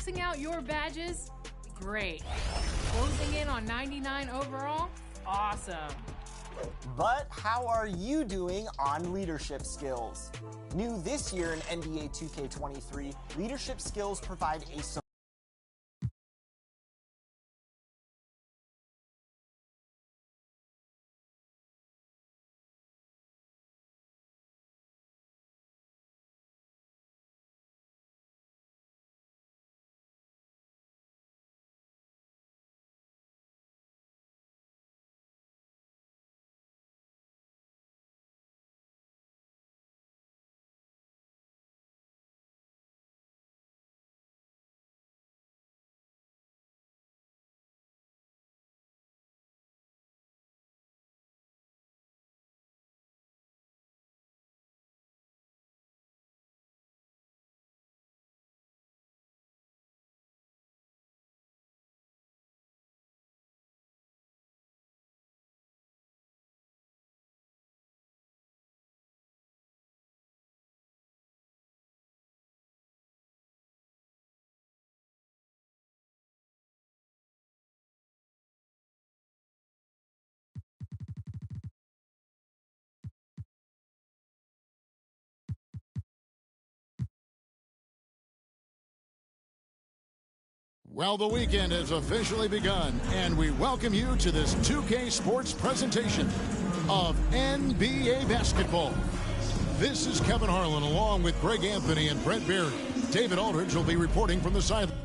maxing out your badges? Great. Closing in on 99 overall? Awesome. But how are you doing on leadership skills? New this year in NBA 2K23, leadership skills provide a Well, the weekend has officially begun, and we welcome you to this 2K Sports presentation of NBA basketball. This is Kevin Harlan along with Greg Anthony and Brent Berry. David Aldridge will be reporting from the sideline.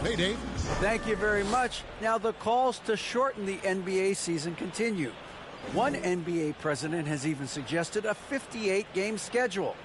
Hey, Dave. Thank you very much. Now, the calls to shorten the NBA season continue. One NBA president has even suggested a 58-game schedule.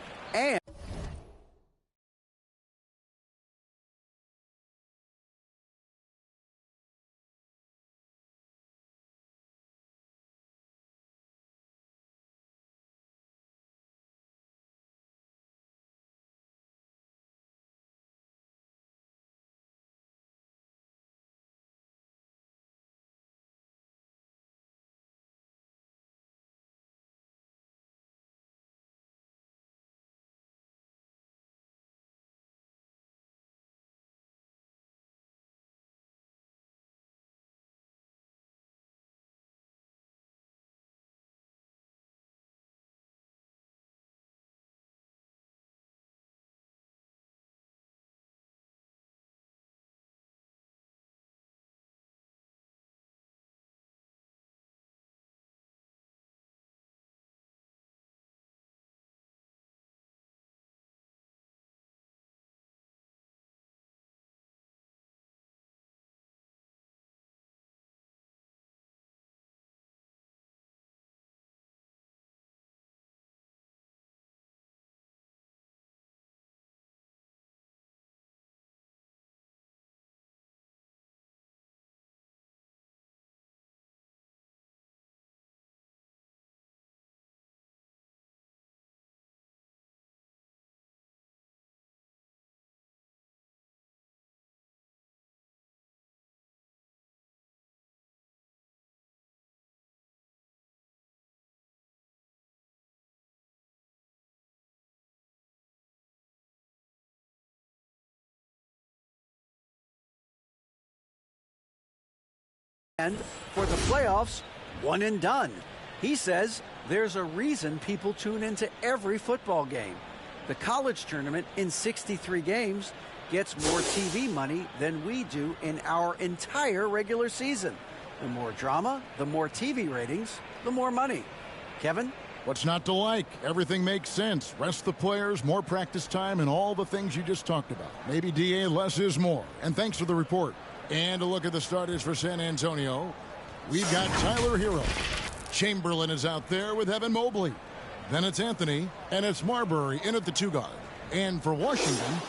And for the playoffs, one and done. He says there's a reason people tune into every football game. The college tournament in 63 games gets more TV money than we do in our entire regular season. The more drama, the more TV ratings, the more money. Kevin? What's not to like? Everything makes sense. Rest the players, more practice time, and all the things you just talked about. Maybe, DA, less is more. And thanks for the report. And a look at the starters for San Antonio. We've got Tyler Herro. Chamberlain is out there with Evan Mobley. Then it's Anthony, and it's Marbury in at the 2 guard. And for Washington,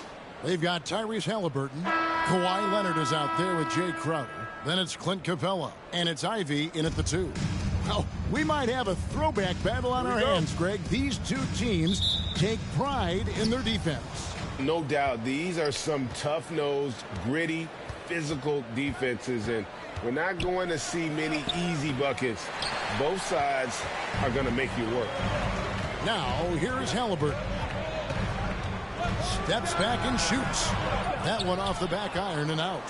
they've got Tyrese Halliburton. Kawhi Leonard is out there with Jay Crowder. Then it's Clint Capella, and it's Ivy in at the 2. Well, we might have a throwback battle on our hands, Greg. These two teams take pride in their defense. No doubt, these are some tough-nosed, gritty, physical defenses, and We're not going to see many easy buckets. Both sides are going to make you work. Now, here's Halliburton. Steps back and shoots. That one off the back iron and out.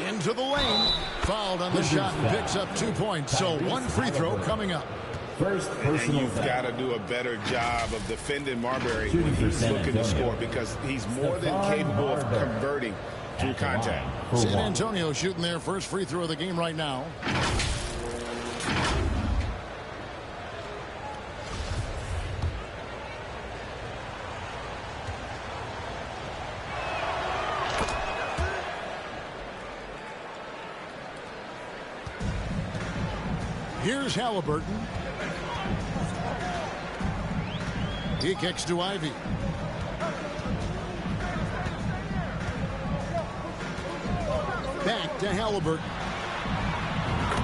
Into the lane. Fouled on the shot and picks up 2 points. So one free throw coming up. First personal you've got to do a better job of defending Marbury when he's looking to score, because he's more than capable of converting through contact. San Antonio shooting their first free throw of the game right now. Here's Halliburton. He kicks to Ivy. Back to Halliburton.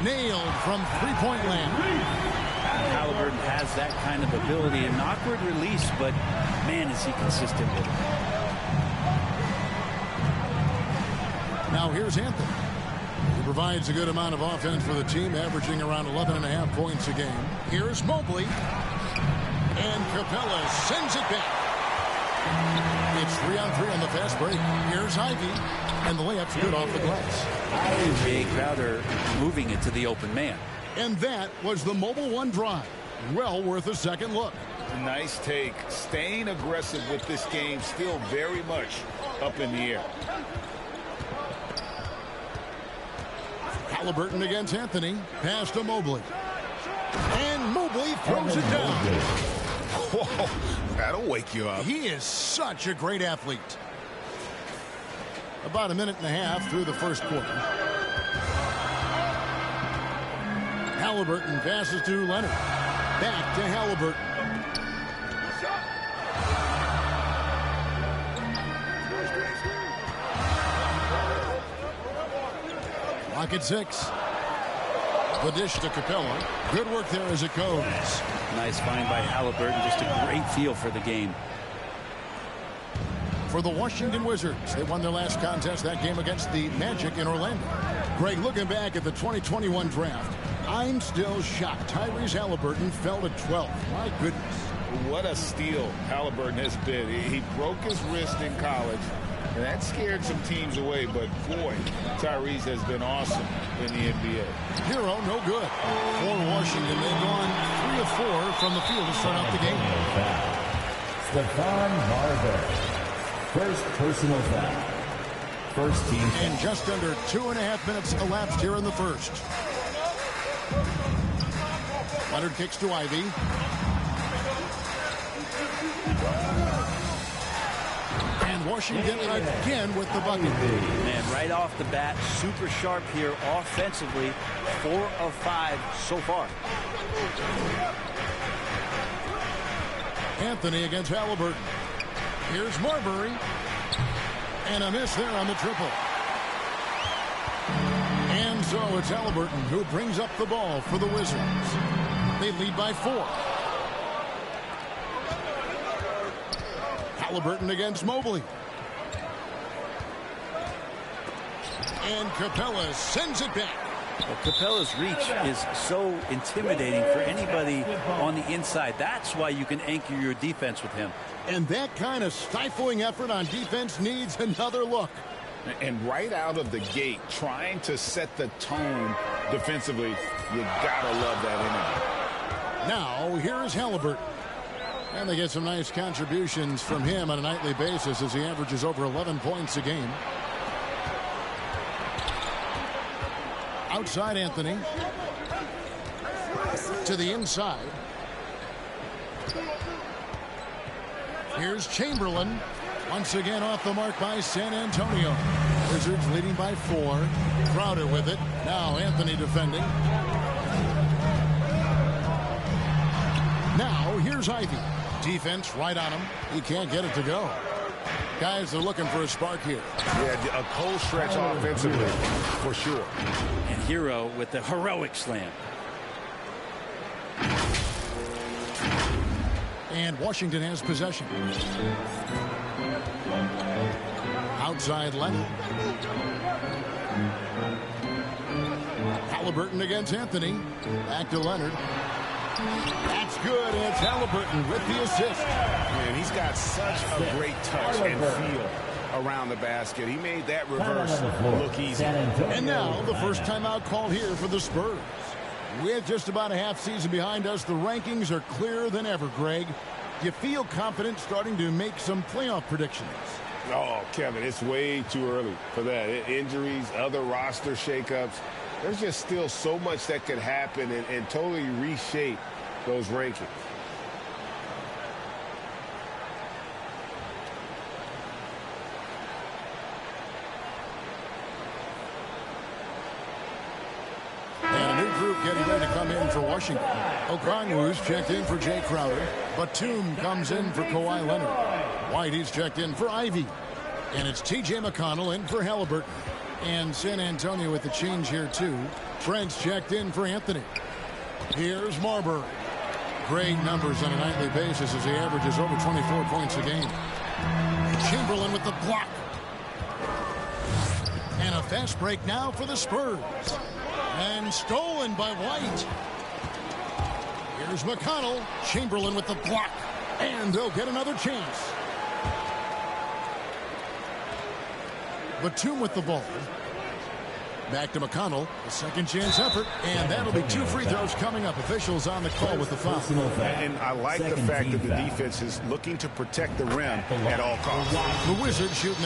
Nailed from three-point land. Halliburton has that kind of ability. An awkward release, but man, is he consistent with it. Now here's Anthony. He provides a good amount of offense for the team, averaging around 11.5 points a game. Here's Mobley. And Capella sends it back. It's 3-on-3 on the fast break. Here's Ivy. And the layup's good off the glass. Jay Crowder moving it to the open man. And that was the Mobile One drive. Well worth a second look. Nice take. Staying aggressive with this game, still very much up in the air. Halliburton against Anthony. Pass to Mobley. And Mobley throws it down. Whoa, that'll wake you up. He is such a great athlete. About a minute and a half through the first quarter. Halliburton passes to Leonard. Back to Halliburton. Clock at 6. The dish to Capella. Good work there as it goes. Nice find by Halliburton. Just a great feel for the game. For the Washington Wizards, they won their last contest, that game against the Magic in Orlando. Greg, looking back at the 2021 draft, I'm still shocked. Tyrese Halliburton fell to 12th. My goodness. What a steal Halliburton has been. He broke his wrist in college, and that scared some teams away, but boy, Tyrese has been awesome in the NBA. Herro, no good. For Washington, they've gone 3 of 4 from the field to start out the game. Stephon Marbury. First personal foul. First team. And just under 2.5 minutes elapsed here in the first. Leonard kicks to Ivy. And Washington again with the bucket. Man, right off the bat, super sharp here offensively. 4 of 5 so far. Anthony against Halliburton. Here's Marbury. And a miss there on the triple. And so it's Halliburton who brings up the ball for the Wizards. They lead by 4. Halliburton against Mobley. And Capella sends it back. Well, Capella's reach is so intimidating for anybody on the inside. That's why you can anchor your defense with him. And that kind of stifling effort on defense needs another look. And right out of the gate, trying to set the tone defensively, you gotta love that energy. Now, here's Halliburton. And they get some nice contributions from him on a nightly basis as he averages over 11 points a game. Outside Anthony. To the inside. Here's Chamberlain. Once again off the mark by San Antonio. Wizards leading by 4. Crowder with it. Now Anthony defending. Now here's Ivy. Defense right on him. He can't get it to go. Guys, they're looking for a spark here. Yeah, a cold stretch offensively, for sure. And Herro with the heroic slam. And Washington has possession. Outside Leonard. Halliburton against Anthony. Back to Leonard. That's good. And it's Halliburton with the assist. Man, he's got such a great touch and feel around the basket. He made that reverse look easy. And now the first timeout called here for the Spurs. With just about a half season behind us, the rankings are clearer than ever, Greg. Do you feel confident starting to make some playoff predictions? Oh, Kevin, it's way too early for that. Injuries, other roster shakeups. There's just still so much that could happen and totally reshape those rankings. And a new group getting ready to come in for Washington. Okongwu's checked in for Jay Crowder. Batum comes in for Kawhi Leonard. Whitey's checked in for Ivy. And it's T.J. McConnell in for Halliburton. And San Antonio with the change here, too. Trent's checked in for Anthony. Here's Marbury. Great numbers on a nightly basis as he averages over 24 points a game. Chamberlain with the block. And a fast break now for the Spurs. And stolen by White. Here's McConnell. Chamberlain with the block. And they'll get another chance. Batum with the ball. Back to McConnell. A second chance effort. And that'll be 2 free throws coming up. Officials on the call with the foul. And I like the fact that the defense is looking to protect the rim at all costs. The Wizards shooting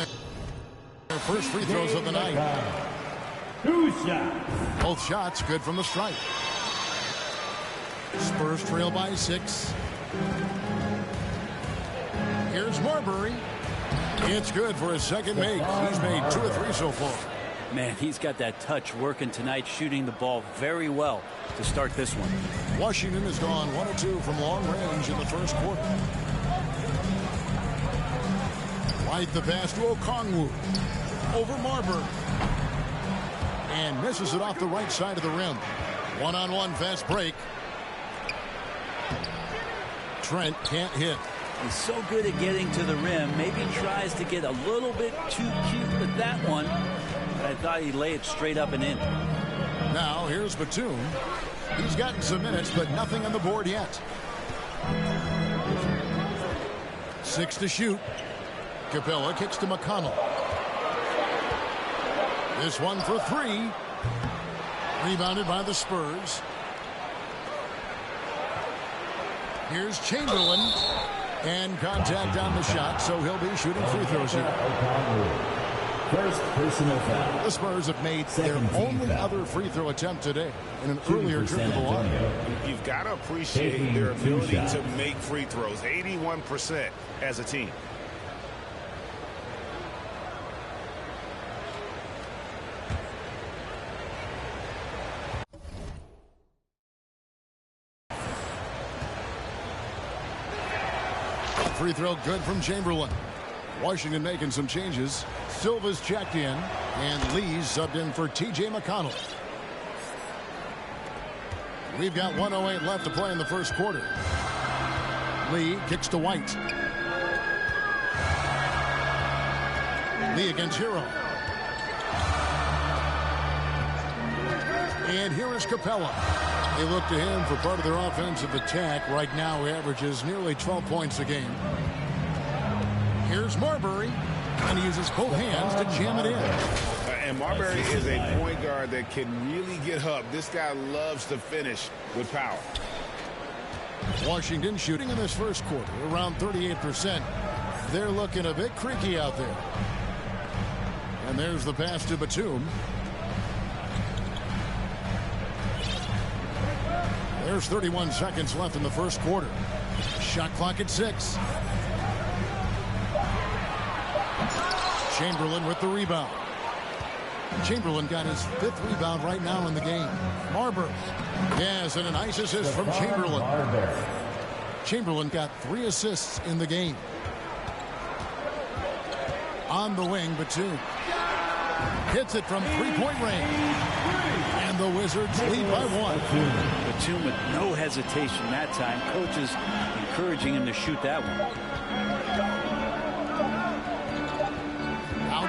their first free throws of the night. Both shots good from the stripe. Spurs trail by 6. Here's Marbury. It's good for his second make. He's made 2 or 3 so far. Man, he's got that touch working tonight, shooting the ball very well to start this one. Washington has gone 1 of 2 from long range in the first quarter. White the pass to Okongwu. Over Marbury. And misses it off the right side of the rim. One-on-one fast break. Trent can't hit. He's so good at getting to the rim. Maybe tries to get a little bit too cute with that one. But I thought he'd lay it straight up and in. Now here's Batum. He's gotten some minutes, but nothing on the board yet. 6 to shoot. Capella kicks to McConnell. This one for 3. Rebounded by the Spurs. Here's Chamberlain. And contact on the shot, so he'll be shooting free throws here. First personal foul. The Spurs have made their only other free throw attempt today in an earlier trip to the line. You've got to appreciate their ability to make free throws. 81% as a team. Free throw good from Chamberlain. Washington making some changes. Silva's checked in, and Lee's subbed in for T.J. McConnell. We've got 1:08 left to play in the first quarter. Lee kicks to White. Lee against Herro. And here is Capella. They look to him for part of their offensive attack. Right now, he averages nearly 12 points a game. Here's Marbury, and he uses both hands to jam it in. And Marbury is a point guard that can really get up. This guy loves to finish with power. Washington shooting in this first quarter around 38%. They're looking a bit creaky out there. And there's the pass to Batum. There's 31 seconds left in the first quarter. Shot clock at 6. Chamberlain with the rebound. Chamberlain got his 5th rebound right now in the game. Marbury. Yes, and a nice assist from Chamberlain. Chamberlain got 3 assists in the game. On the wing, Batum. Hits it from 3-point range. And the Wizards lead by 1. Batum with no hesitation that time. Coaches encouraging him to shoot that one.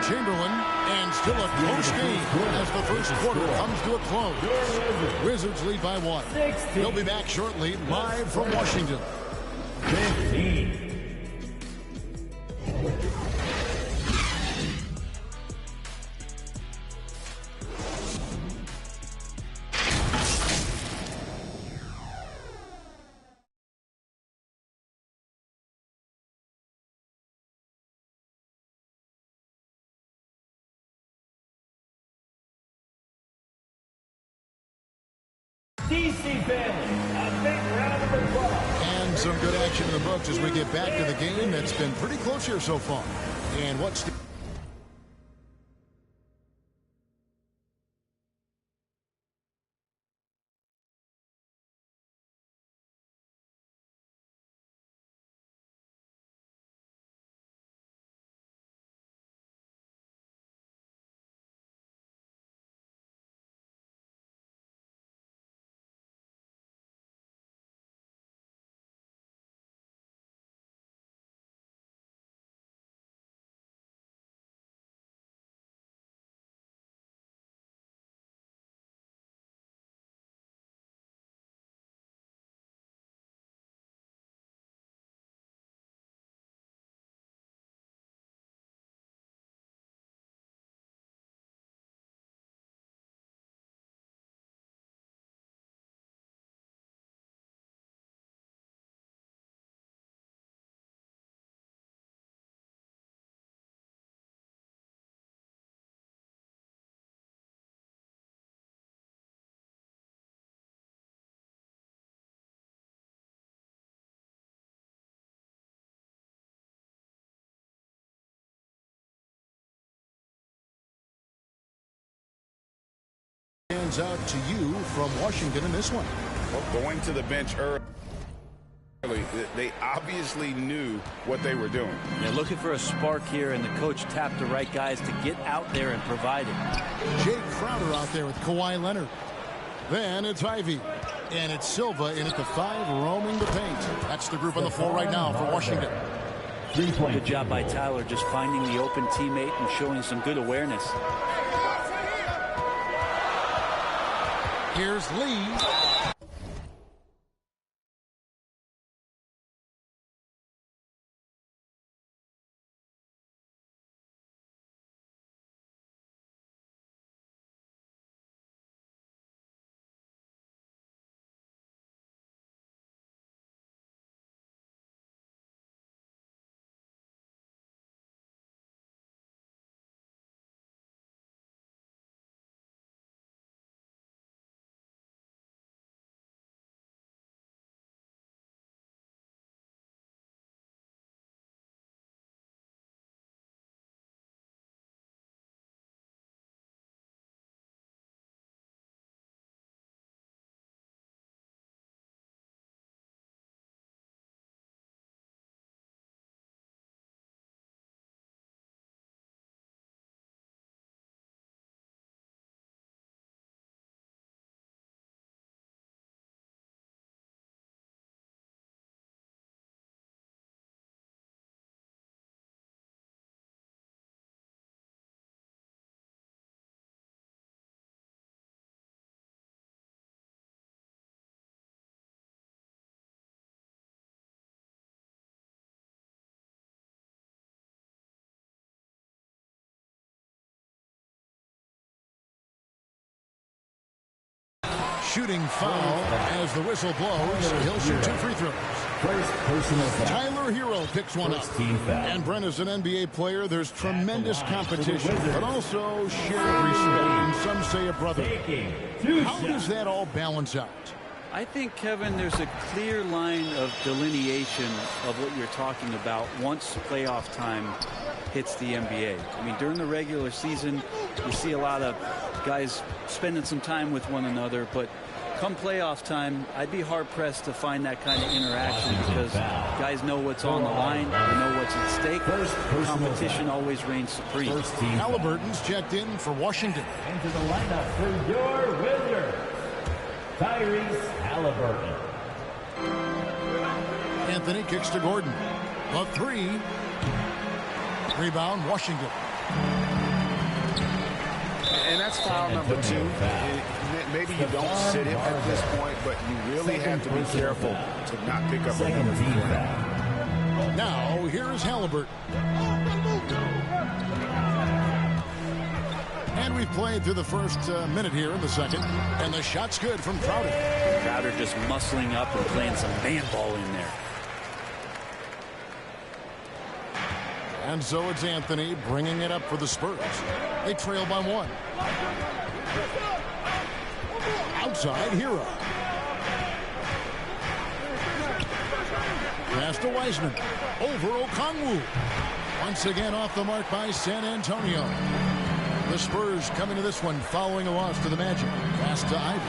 Chamberlain, and still a close game as the first quarter comes to a close. Wizards lead by 1. They'll be back shortly, live from Washington. 15. DC family, a big round of applause. And some good action in the books as we get back to the game that's been pretty close here so far. And what's stands out to you from Washington in this one? Well, going to the bench early, they obviously knew what they were doing. They're looking for a spark here, and the coach tapped the right guys to get out there and provide it. Jay Crowder out there with Kawhi Leonard. Then it's Ivy. And it's Silva in at the 5, roaming the paint. That's the group on the floor right now for Washington. Good job by Tyler just finding the open teammate and showing some good awareness. Here's Lee. Shooting foul as the whistle blows. He'll shoot 2 free throws. First personal foul. Tyler Herro picks one up. And Brent, as an NBA player, there's tremendous competition, but also shared respect, and some say a brother. How does that all balance out? I think, Kevin, there's a clear line of delineation of what you're talking about once playoff time hits the NBA. I mean, during the regular season, you see a lot of guys spending some time with one another, but come playoff time, I'd be hard-pressed to find that kind of interaction because guys know what's on the line, they know what's at stake. Competition always reigns supreme. Halliburton's checked in for Washington. Into the lineup for your Wizards, Tyrese Halliburton. Anthony kicks to Gordon. A 3. Rebound, Washington. that's foul number 2. Maybe you don't sit him at this point, but you really have to be careful to not pick up another foul. Now, here is Halliburton. And we've played through the first minute here in the second. And the shot's good from Crowder. Crowder just muscling up and playing some man ball in there. And so it's Anthony bringing it up for the Spurs. They trail by 1. Outside, Herro. Pass to Wiseman. Over Okongwu. Once again off the mark by San Antonio. The Spurs coming to this one following a loss to the Magic. Pass to Ivy.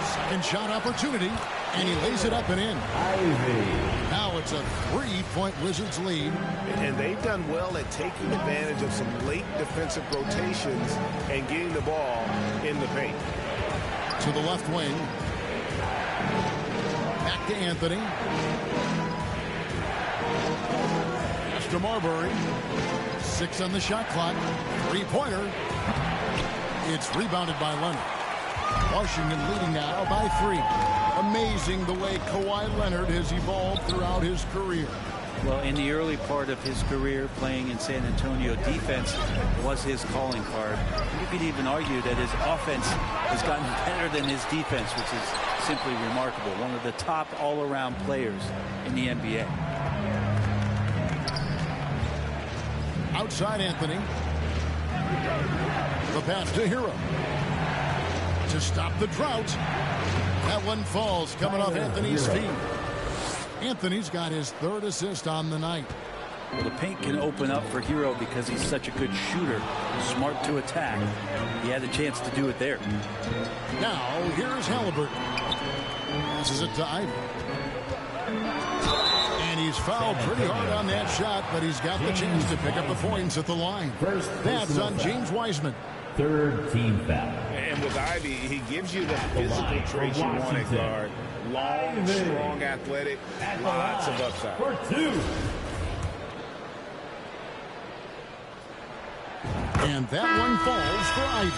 Second shot opportunity. And he lays it up and in. Now it's a 3-point Wizards lead. And they've done well at taking advantage of some late defensive rotations and getting the ball in the paint. To the left wing. Back to Anthony. Pass to Marbury. 6 on the shot clock. 3-pointer. It's rebounded by Leonard. Washington leading now by 3. Amazing the way Kawhi Leonard has evolved throughout his career. Well, in the early part of his career playing in San Antonio, defense was his calling card. You could even argue that his offense has gotten better than his defense, which is simply remarkable. One of the top all-around players in the NBA. Outside Anthony. The pass to Herro. To stop the drought. That one falls coming off Anthony's feet. Anthony's got his 3rd assist on the night. Well, the paint can open up for Herro because he's such a good shooter, smart to attack. He had a chance to do it there. Now, here's Halliburton. Passes it to Ivy. And he's fouled pretty hard on that shot, but he's got the chance to pick up the points at the line. That's on James Wiseman. 3rd team foul. And with Ivy, he gives you the physical traits you want at guard. Long, strong, athletic, lots of upside. For 2. And that one falls for Ivy.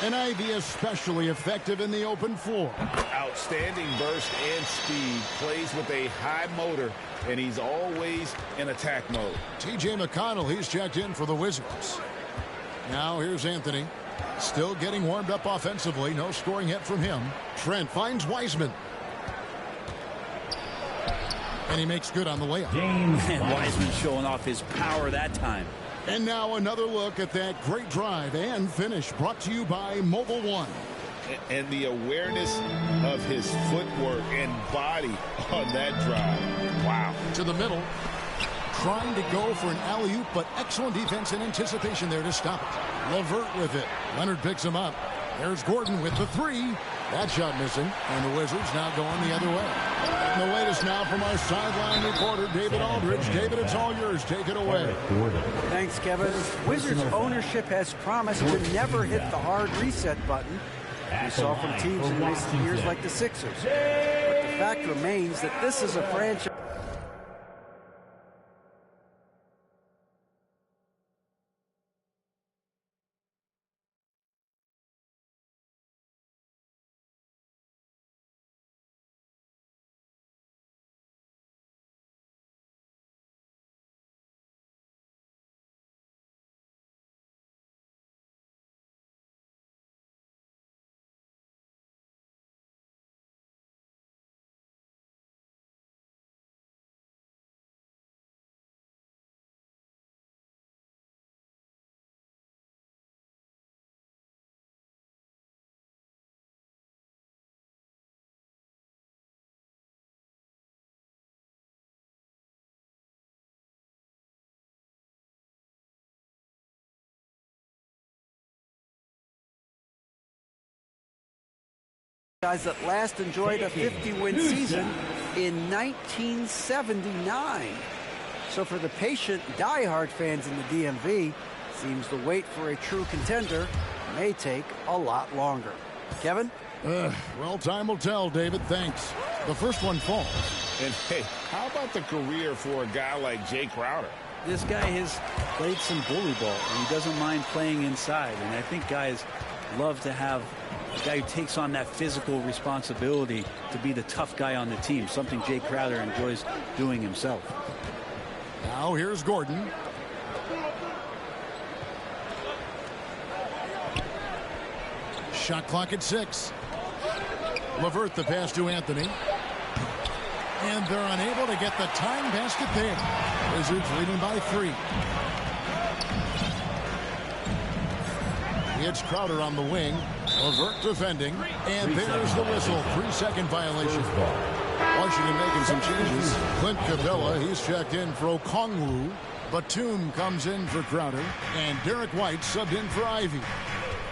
And Ivy especially effective in the open floor. Outstanding burst and speed. Plays with a high motor, and he's always in attack mode. T.J. McConnell, he's checked in for the Wizards. Now here's Anthony. Still getting warmed up offensively. No scoring hit from him. Trent finds Wiseman. And he makes good on the layup. And Wiseman showing off his power that time. And now another look at that great drive and finish brought to you by Mobile One. And the awareness of his footwork and body on that drive. Wow. To the middle. Trying to go for an alley-oop, but excellent defense and anticipation there to stop it. LeVert with it. Leonard picks him up. There's Gordon with the 3. That shot missing. And the Wizards now going the other way. And the latest now from our sideline reporter, David Aldridge. David, it's all yours. Take it away. Thanks, Kevin. Wizards ownership has promised to never hit the hard reset button we saw from teams in recent years like the Sixers. But the fact remains that this is a franchise. Guys that last enjoyed a 50-win season in 1979. So for the patient, diehard fans in the DMV, seems the wait for a true contender may take a lot longer. Kevin? Well, time will tell, David. Thanks. The first one falls. And hey, how about the career for a guy like Jay Crowder? this guy has played some bully ball, and he doesn't mind playing inside. And I think guys love to have a guy who takes on that physical responsibility to be the tough guy on the team, something Jay Crowder enjoys doing himself. Now here's Gordon. Shot clock at 6. LeVert the pass to Anthony. And they're unable to get the tying basket there. Wizards leading by 3. It's Crowder on the wing. LeVert defending. And there's the whistle. 3-second violation. Washington making some changes. Clint Capella, he's checked in for Okongwu. Batum comes in for Crowder. And Derek White subbed in for Ivy.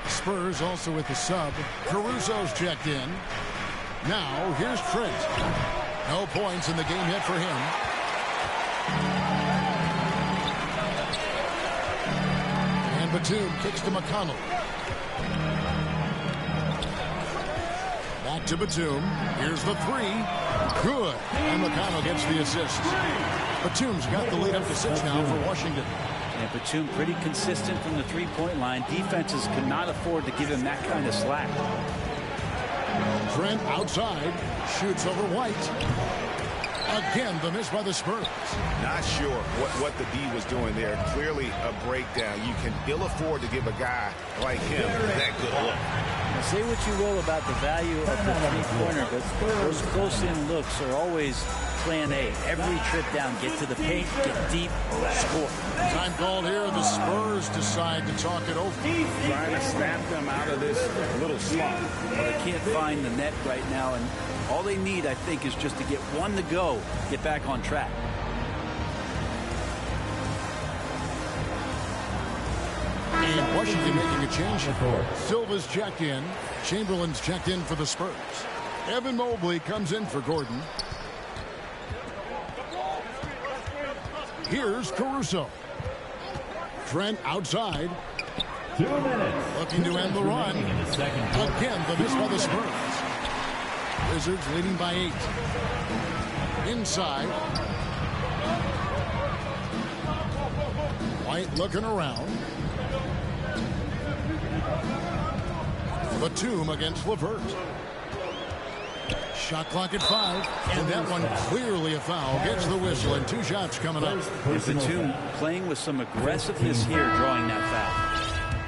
Spurs also with the sub. Caruso's checked in. Now here's Trent. No points in the game yet for him. And Batum kicks to McConnell. Back to Batum. Here's the 3. Good. And McConnell gets the assist. Batum's got the lead up to 6 now for Washington. And Batum pretty consistent from the three-point line. Defenses cannot afford to give him that kind of slack. Trent outside. Shoots over White. Again, the miss by the Spurs. Not sure what the D was doing there. Clearly a breakdown. You can ill afford to give a guy like him that good look. Now, say what you will about the value of the three-pointer, but those close-in looks are always plan A. Every trip down, get to the paint, get deep, score. Time called here. The Spurs decide to talk it over. Trying to snap them out of this little slump. Well, they can't find the net right now, and all they need, I think, is just to get one to go, get back on track. And Washington making a change. Silva's checked in. Chamberlain's checked in for the Spurs. Evan Mobley comes in for Gordon. Here's Caruso. Trent outside. 2 minutes. Looking to end the run. Again, the miss by the Spurs. Wizards leading by 8. Inside. White looking around. Batum against LeVert. Shot clock at 5. And that one clearly a foul. Gets the whistle and 2 shots coming up. Batum playing with some aggressiveness here, drawing that foul.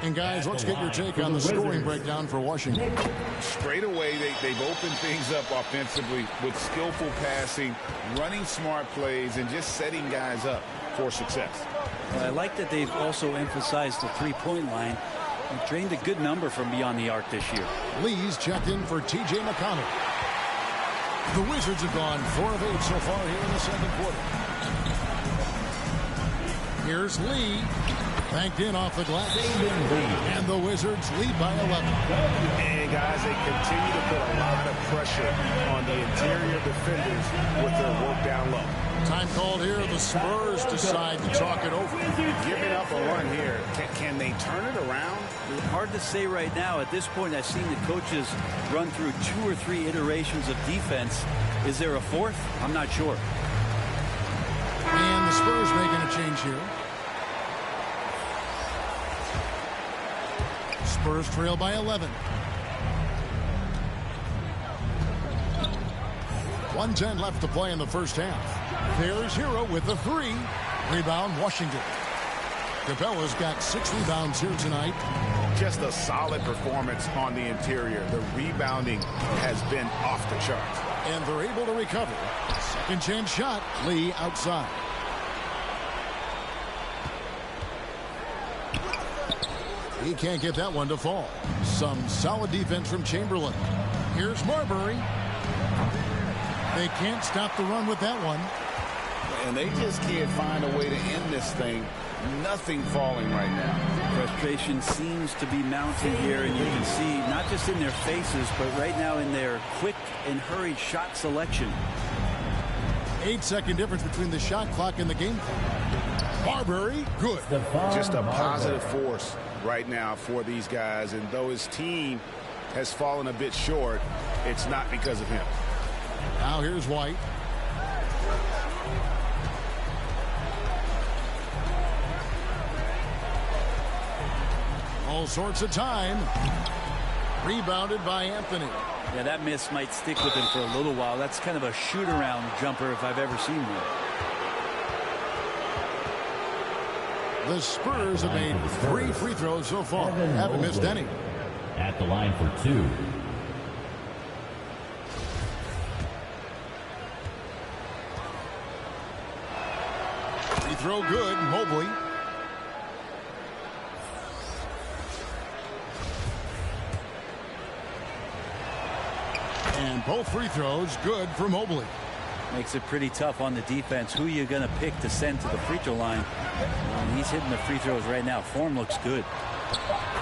And guys, let's get your take on the scoring breakdown for Washington. Straight away, they've opened things up offensively with skillful passing, running smart plays, and just setting guys up for success. I like that they've also emphasized the three-point line and drained a good number from beyond the arc this year. Lee's checked in for T.J. McConnell. The Wizards have gone 4 of 8 so far here in the second quarter. Here's Lee. Banked in off the glass. And the Wizards lead by 11. And guys, they continue to put a lot of pressure on the interior defenders with their work down low. Time called here. The Spurs decide to talk it over. Giving up a run here. Can they turn it around? It's hard to say right now. At this point, I've seen the coaches run through 2 or 3 iterations of defense. Is there a 4th? I'm not sure. And the Spurs making a change here. Spurs trail by 11. 1:10 left to play in the first half. There's Herro with the 3. Rebound, Washington. Capella's got 6 rebounds here tonight. Just a solid performance on the interior. The rebounding has been off the charts. And they're able to recover. Second chance shot. Lee outside. He can't get that one to fall. Some solid defense from Chamberlain. Here's Marbury. They can't stop the run with that one. And they just can't find a way to end this thing. Nothing falling right now. Frustration seems to be mounting here, and you can see not just in their faces, but right now in their quick and hurried shot selection. 8-second difference between the shot clock and the game clock. Marbury, good. Just a positive force right now for these guys, and though his team has fallen a bit short, it's not because of him. Now here's White. All sorts of time. Rebounded by Anthony. Yeah, that miss might stick with him for a little while. That's kind of a shoot-around jumper if I've ever seen one. The Spurs have made 3 free throws so far. Haven't missed any. At the line for 2. Free throw good. Mobley. And both free throws good for Mobley. Makes it pretty tough on the defense. Who you going to pick to send to the free throw line? He's hitting the free throws right now. Form looks good.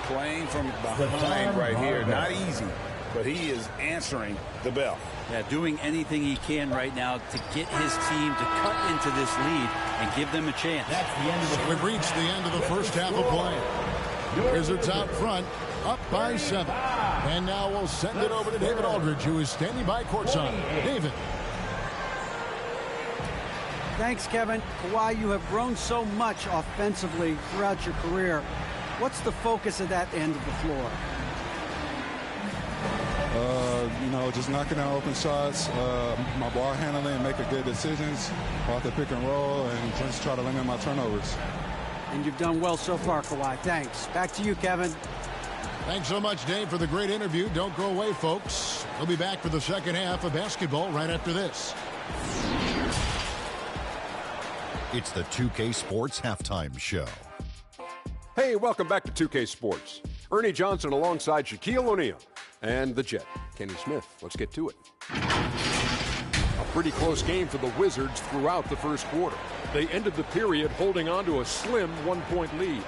Playing from behind right here. Not easy, but he is answering the bell. Yeah, doing anything he can right now to get his team to cut into this lead and give them a chance. So we've reached the end of the first half of play. Wizards out front, up by 7. And now we'll send it over to David Aldridge, who is standing by courtside. David. Thanks, Kevin. Kawhi, you have grown so much offensively throughout your career. What's the focus of that end of the floor? Just knocking down open shots, my ball handling, and making good decisions off the pick and roll, and just try to limit my turnovers. And you've done well so far, Kawhi. Thanks. Back to you, Kevin. Thanks so much, Dave, for the great interview. Don't go away, folks. We'll be back for the second half of basketball right after this. It's the 2K Sports Halftime Show. Hey, welcome back to 2K Sports. Ernie Johnson alongside Shaquille O'Neal and the Jet, Kenny Smith. Let's get to it. A pretty close game for the Wizards throughout the first quarter. They ended the period holding on to a slim 1-point lead.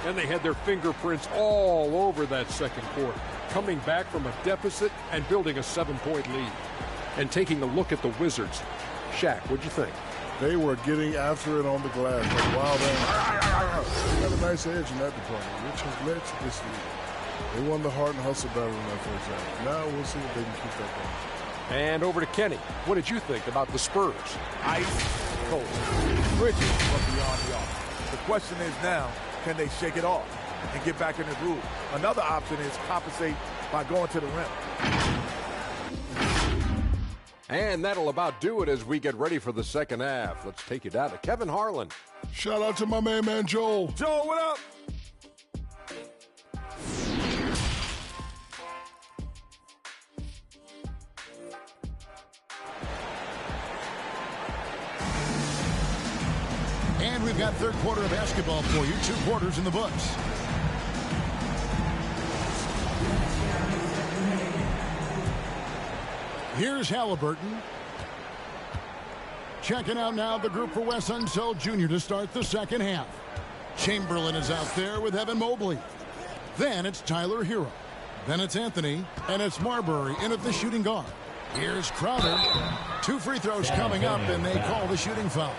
And they had their fingerprints all over that second quarter, coming back from a deficit and building a 7-point lead. And taking a look at the Wizards, Shaq, what'd you think? They were getting after it on the glass. Like, wow, they had a nice edge in that department, which has led to this lead. They won the heart and hustle battle in that first half. Now we'll see if they can keep that going. And over to Kenny. What did you think about the Spurs? Ice cold. Bridges from beyond the arc. The question is now, can they shake it off and get back in the groove? Another option is compensate by going to the rim. And that'll about do it as we get ready for the second half. Let's take you down to Kevin Harlan. Shout out to my man Joel. Joel, what up? And we've got third quarter of basketball for you. 2 quarters in the books. Here's Halliburton. Checking out now the group for Wes Unseld Jr. to start the second half. Chamberlain is out there with Evan Mobley. Then it's Tyler Herro. Then it's Anthony. And it's Marbury in at the shooting guard. Here's Crowder. 2 free throws coming up, and they call the shooting foul.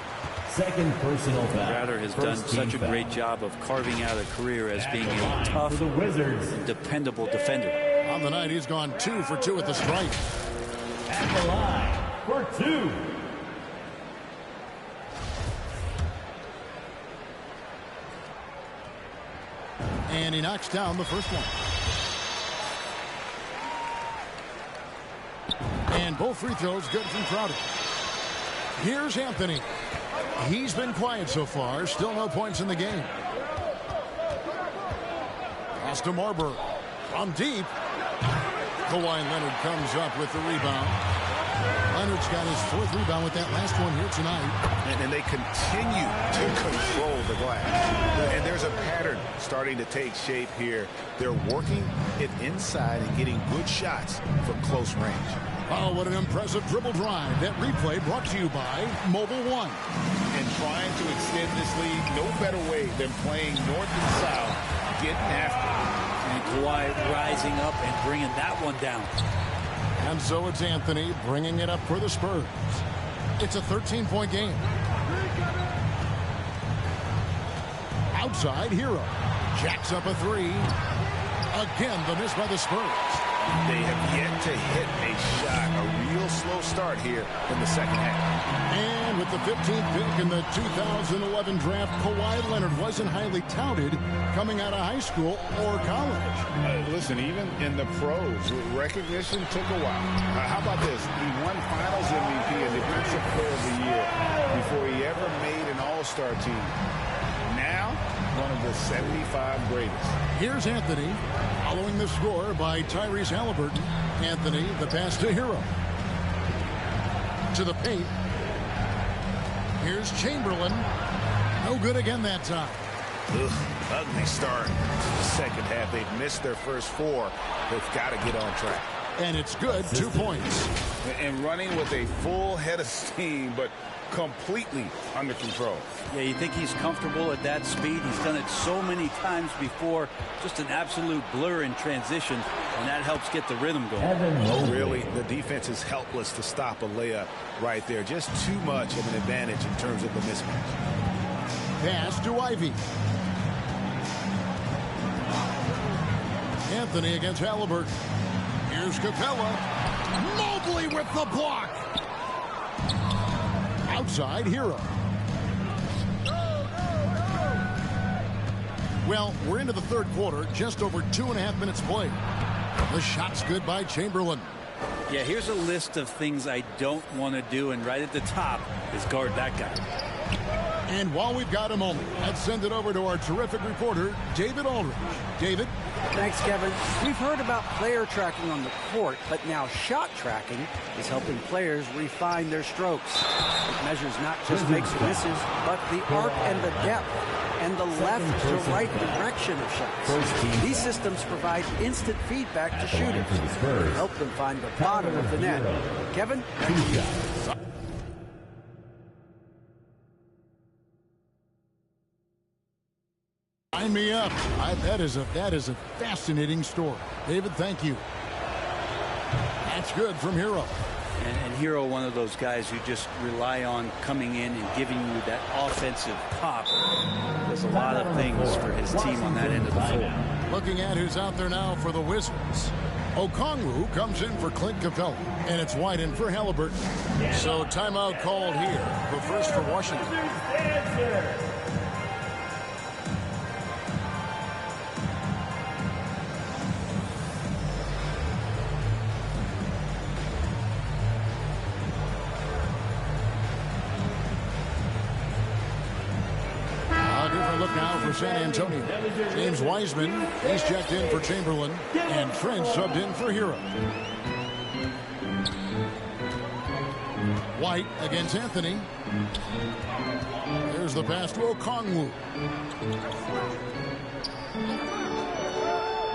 Second personal foul. Crowder has done such a great job of carving out a career as being a tough, dependable defender. On the night, he's gone 2 for 2 at the stripe. At the line for 2. And he knocks down the first one. And both free throws good from Crowder. Here's Anthony. He's been quiet so far. Still no points in the game. Pass to Marbury. From deep. Kawhi Leonard comes up with the rebound. Leonard's got his 4th rebound with that last one here tonight. And they continue to control the glass. And there's a pattern starting to take shape here. They're working it inside and getting good shots from close range. Oh, what an impressive dribble drive. That replay brought to you by Mobile One. And trying to extend this lead, no better way than playing north and south, getting after it. And Kawhi rising up and bringing that one down. And so it's Anthony bringing it up for the Spurs. It's a 13-point game. Outside, Herro. Jacks up a 3. Again, the miss by the Spurs. They have yet to hit a shot, a real slow start here in the second half. And with the 15th pick in the 2011 draft, Kawhi Leonard wasn't highly touted coming out of high school or college. Listen, even in the pros, recognition took a while. How about this? He won Finals MVP and Defensive Player of the Year before he ever made an All-Star team. Now, one of the 75 greatest. Here's Anthony, following the score by Tyrese Halliburton. Anthony, the pass to Herro. To the paint. Here's Chamberlain. No good again that time. Ugly start to the second half. They've missed their first 4. They've got to get on track. And it's good. 2 points. And running with a full head of steam, but completely under control. Yeah, you think he's comfortable at that speed. He's done it so many times before. Just an absolute blur in transition, and that helps get the rhythm going. Really, the defense is helpless to stop a layup right there. Just too much of an advantage in terms of the mismatch. Pass to Ivy. Anthony against Halliburton. Here's Capella. Mobley with the block. Outside, Herro. Well, we're into the third quarter, just over 2.5 minutes played. The shot's good by Chamberlain. Yeah, here's a list of things I don't want to do, and right at the top is guard that guy. And while we've got a moment, let's send it over to our terrific reporter, David Aldridge. David? Thanks, Kevin. We've heard about player tracking on the court, but now shot tracking is helping players refine their strokes. It measures not just makes and misses, but the arc and the depth, and the left to right direction of shots. These systems provide instant feedback to shooters to help them find the bottom of the net. Kevin? Sign me up. That is a fascinating story. David, thank you. That's good from Herro. And Herro, one of those guys who just rely on coming in and giving you that offensive pop. Does a lot of things for his team on that end of the floor. Looking at who's out there now for the Wizards. Okongwu comes in for Clint Capella, and it's White in for Halliburton. So timeout called here, but first for Washington. Look now for San Antonio. James Wiseman, he's checked in for Chamberlain, and Trent subbed in for Herro. White against Anthony. There's the pass to Okongwu.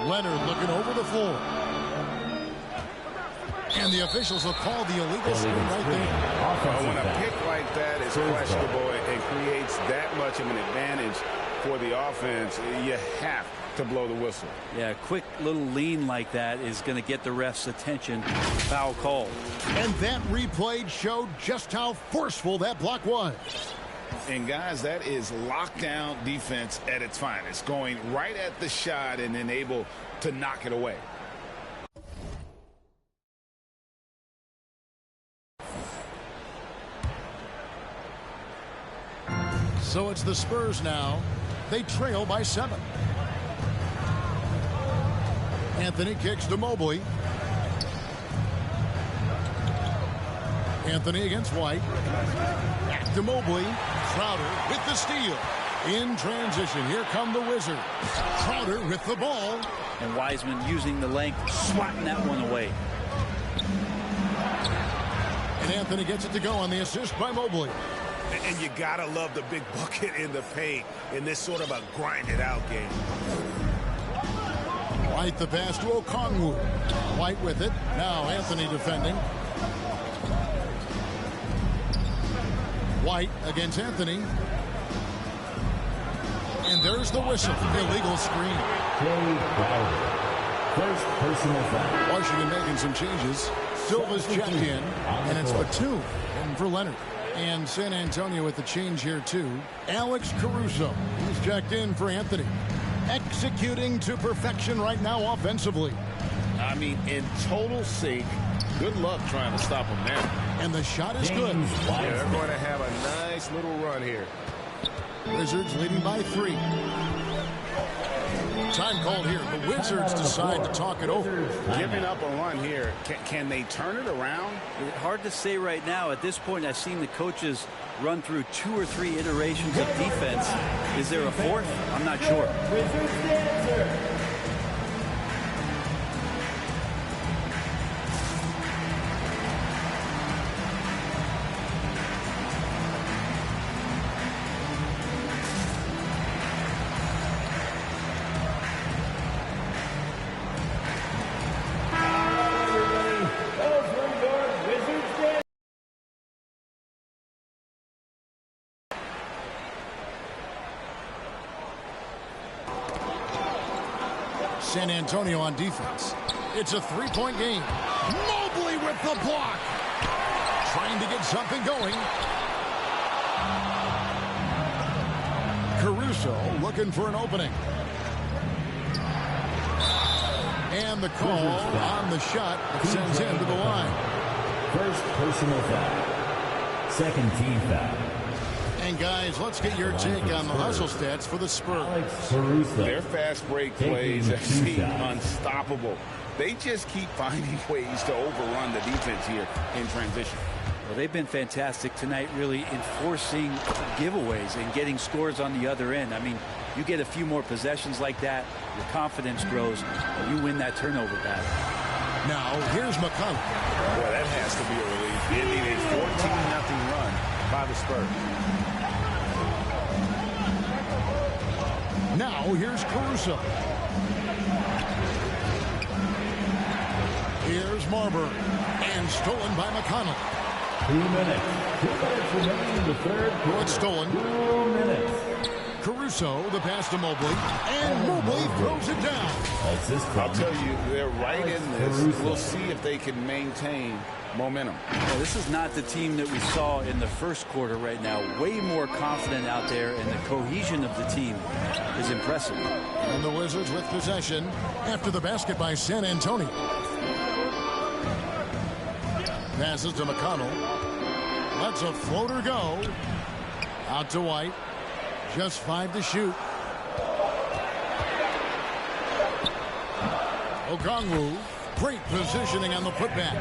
Leonard looking over the floor. And the officials will call the illegal screen right there. When a pick like that is questionable and creates that much of an advantage for the offense, you have to blow the whistle. Yeah, a quick little lean like that is going to get the ref's attention. Foul call. And that replay showed just how forceful that block was. And guys, that is lockdown defense at its finest, going right at the shot and then able to knock it away. So it's the Spurs now. They trail by 7. Anthony kicks to Mobley. Anthony against White. Back to Mobley. Crowder with the steal. In transition, here come the Wizards. Crowder with the ball. And Wiseman using the length, swatting that one away. And Anthony gets it to go on the assist by Mobley. And you gotta love the big bucket in the paint in this sort of a grinded-out game. White the pass to Okongwu. White with it. Now Anthony defending. White against Anthony. And there's the whistle. Illegal screen. First personal foul. Washington making some changes. Silva's checked in. And it's Batum in for Leonard. And San Antonio with the change here, too. Alex Caruso. He's checked in for Anthony. Executing to perfection right now offensively. I mean, in total sync, Good luck trying to stop them now. And the shot is good. Yeah, they're going to have a nice little run here. Wizards leading by 3. Time called here. The Wizards decide to talk it over. Giving up a run here. Can they turn it around? It's hard to say right now. At this point, I've seen the coaches run through 2 or 3 iterations of defense. Is there a 4th? I'm not sure. Wizards dancer. San Antonio on defense. It's a 3-point game. Mobley with the block. Trying to get something going. Caruso looking for an opening. And the call on the shot that sends him to the line. First personal foul. Second team foul. And guys, let's get your take on the hustle stats for the Spurs. Their fast break plays have seemed unstoppable. They just keep finding ways to overrun the defense here in transition. Well, they've been fantastic tonight, really enforcing giveaways and getting scores on the other end. I mean, you get a few more possessions like that, your confidence grows, and you win that turnover battle. Now, here's McConnell. Boy, that has to be a relief. Ending a 14-0 run by the Spurs. Now, here's Caruso. Here's Marbury. And stolen by McConnell. 2 minutes. 2 minutes remaining in the third quarter. It's stolen. 2 minutes. Caruso, the pass to Mobley. And Mobley throws it down. I'll tell you, they're right in this. We'll see if they can maintain momentum. Well, this is not the team that we saw in the first quarter right now. Way more confident out there, and the cohesion of the team is impressive. And the Wizards with possession after the basket by San Antonio. Passes to McConnell. Lets a floater go. Out to White. Just 5 to shoot. Okongwu. Great positioning on the putback.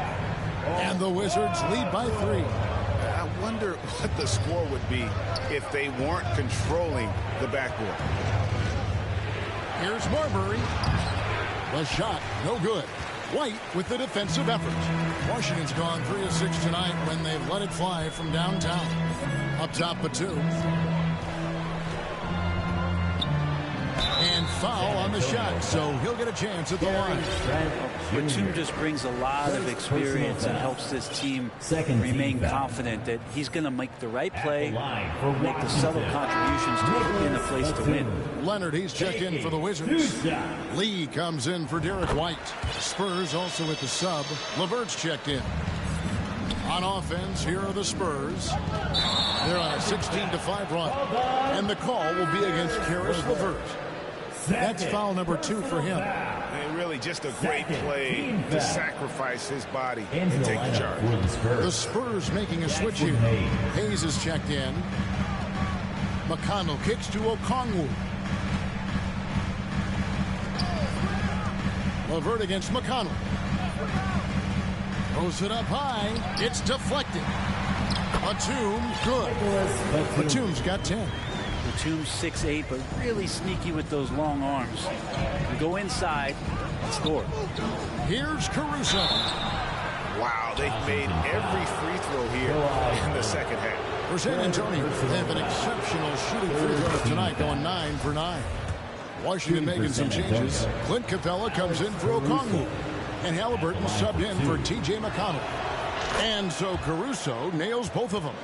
And the Wizards lead by 3. I wonder what the score would be if they weren't controlling the backboard. Here's Marbury. The shot, no good. White with the defensive effort. Washington's gone 3 of 6 tonight when they've let it fly from downtown. Up top for 2. And foul on the shot, so he'll get a chance at the line. Batum just brings a lot of experience and helps this team remain confident that he's going to make the right play, make the subtle contributions to put in a place to win. Leonard, he's checked in for the Wizards. Lee comes in for Derek White. Spurs also with the sub. LeVert's checked in. On offense, here are the Spurs. They're on a 16-5 run. And the call will be against Karis LeVert. That's foul number 2 for him. And really just a great play to sacrifice his body and take the charge. The Spurs making a switch here. Hayes is checked in. McConnell kicks to Okongwu. LeVert against McConnell. Throws it up high. It's deflected. Batum, good. Batum's got 10. Batum's 6'8", but really sneaky with those long arms. You go inside and score. Here's Caruso. Wow, they've made every free throw here in the second half. For San Antonio, they have an exceptional shooting free throws tonight, going 9 for 9. Washington making some changes. Clint Capella comes in for Okongwu. And Halliburton subbed in for T.J. McConnell. And so Caruso nails both of them.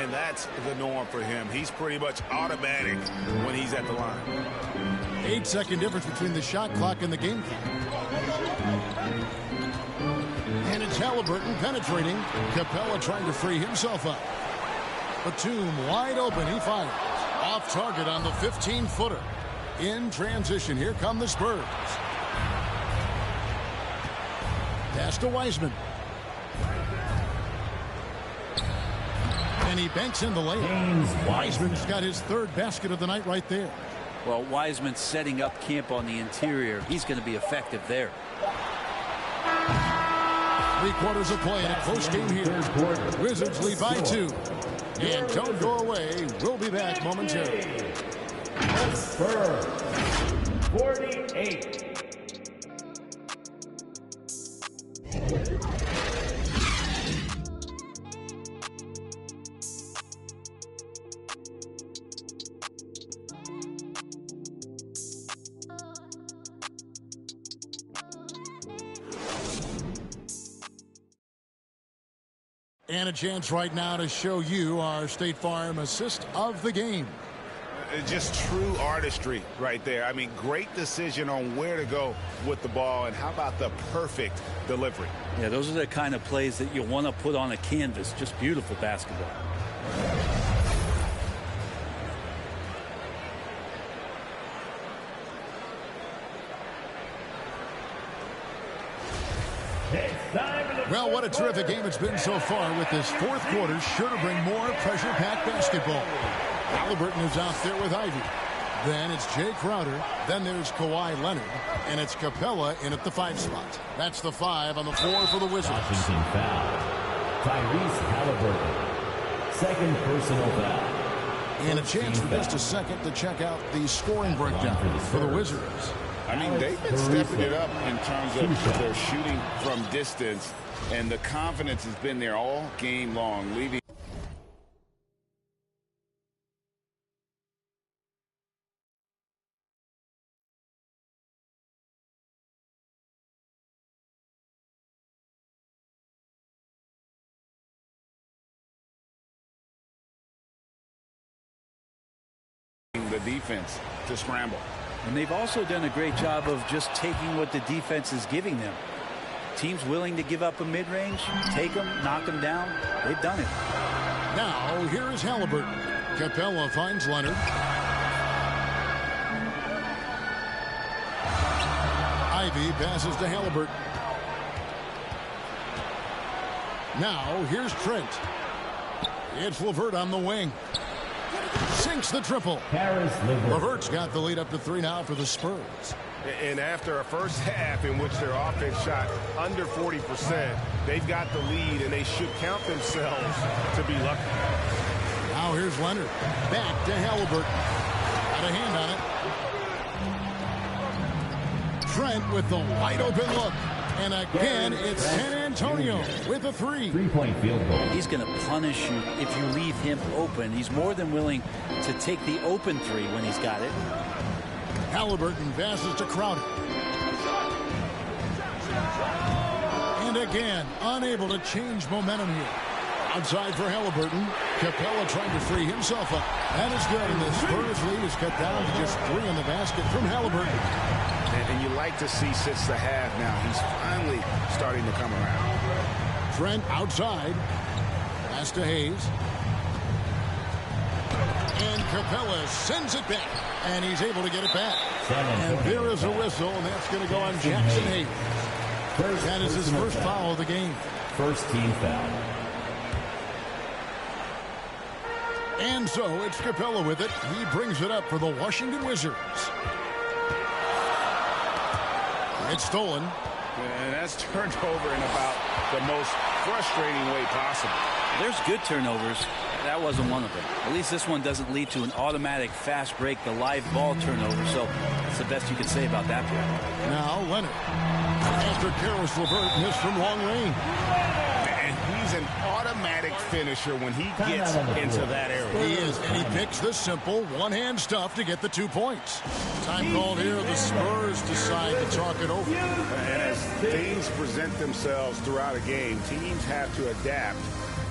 And that's the norm for him. He's pretty much automatic when he's at the line. 8-second difference between the shot clock and the game clock. And it's Halliburton penetrating. Capella trying to free himself up. Batum wide open. He fires. Off target on the 15-footer. In transition. Here come the Spurs. Pass to Wiseman. And he banks in the layup. Wiseman's got his third basket of the night right there. Well, Wiseman's setting up camp on the interior. He's going to be effective there. 3 quarters of play in a close game here. Wizards lead by 2. And don't go away. We'll be back momentarily. Spurs 48. And a chance right now to show you our State Farm assist of the game. Just true artistry right there. I mean, great decision on where to go with the ball, and how about the perfect delivery? Yeah, those are the kind of plays that you want to put on a canvas. Just beautiful basketball. Well, what a terrific game it's been so far, with this fourth quarter sure to bring more pressure-packed basketball. Halliburton is out there with Ivy. Then it's Jay Crowder. Then there's Kawhi Leonard. And it's Capella in at the 5 spot. That's the 5 on the floor for the Wizards. Washington foul. Tyrese Halliburton. Second personal foul. And a chance for just a second to check out the scoring breakdown for the Wizards. I mean, they've been stepping it up in terms of their shooting from distance, and the confidence has been there all game long, leaving. The defense to scramble. And they've also done a great job of just taking what the defense is giving them. Teams willing to give up a mid-range, take them, knock them down. They've done it. Now, here is Halliburton. Capella finds Leonard. Ivy passes to Halliburton. Now, here's Trent. It's LeVert on the wing. Sinks the triple. LeVert's got the lead up to 3 now for the Spurs. And after a first half in which their offense shot under 40%, they've got the lead, and they should count themselves to be lucky. Now here's Leonard. Back to Halliburton. Got a hand on it. Trent with the wide open look. And again, it's San Antonio with a 3. 3-point field goal. He's going to punish you if you leave him open. He's more than willing to take the open 3 when he's got it. Halliburton passes to Crowder. And again, unable to change momentum here. Outside for Halliburton. Capella trying to free himself up. That is good, and the Spurs lead is cut down to just 3 in the basket from Halliburton. And you like to see since the half now, he's finally starting to come around. Trent outside. Pass to Hayes. And Capella sends it back. And he's able to get it back. And there is a whistle, and that's going to go on Jackson Hayes. That is his first foul of the game. First team foul. And so it's Capella with it. He brings it up for the Washington Wizards. It's stolen. And that's turned over in about the most frustrating way possible. There's good turnovers. That wasn't one of them. At least this one doesn't lead to an automatic fast break, the live ball turnover. So that's the best you can say about that play. Now Leonard. After Karis LeVert missed from long range. And he's an automatic finisher when he gets into that area. He is, and he picks the simple one-hand stuff to get the 2 points. Time called here. The Spurs decide to talk it over. And as things present themselves throughout a game, teams have to adapt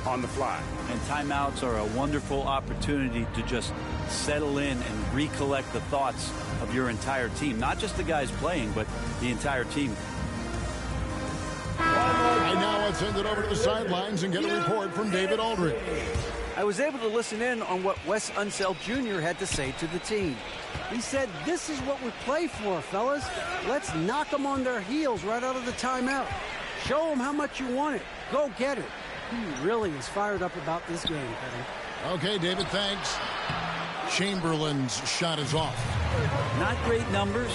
on the fly. And timeouts are a wonderful opportunity to just settle in and recollect the thoughts of your entire team. Not just the guys playing, but the entire team. And now let's send it over to the sidelines and get a report from David Aldridge. I was able to listen in on what Wes Unseld Jr. had to say to the team. He said, "This is what we play for, fellas. Let's knock them on their heels right out of the timeout. Show them how much you want it. Go get it. He really is fired up about this game, Kevin. Okay, David, thanks. Chamberlain's shot is off. Not great numbers,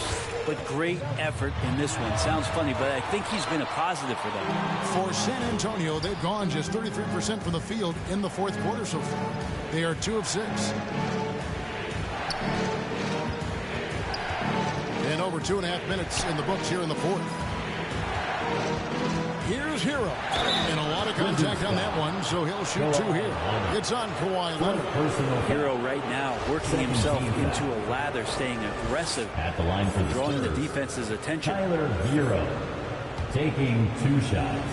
but great effort in this one. Sounds funny, but I think he's been a positive for them. For San Antonio, they've gone just 33% from the field in the fourth quarter so far. They are 2 of 6. And over 2.5 minutes in the books here in the fourth. Here's Herro. And a lot of contact on that one, so he'll shoot 2 here. It's on Kawhi Leonard. Herro right now working himself into a lather, staying aggressive at the line for drawing the defense's attention. Tyler Herro taking 2 shots.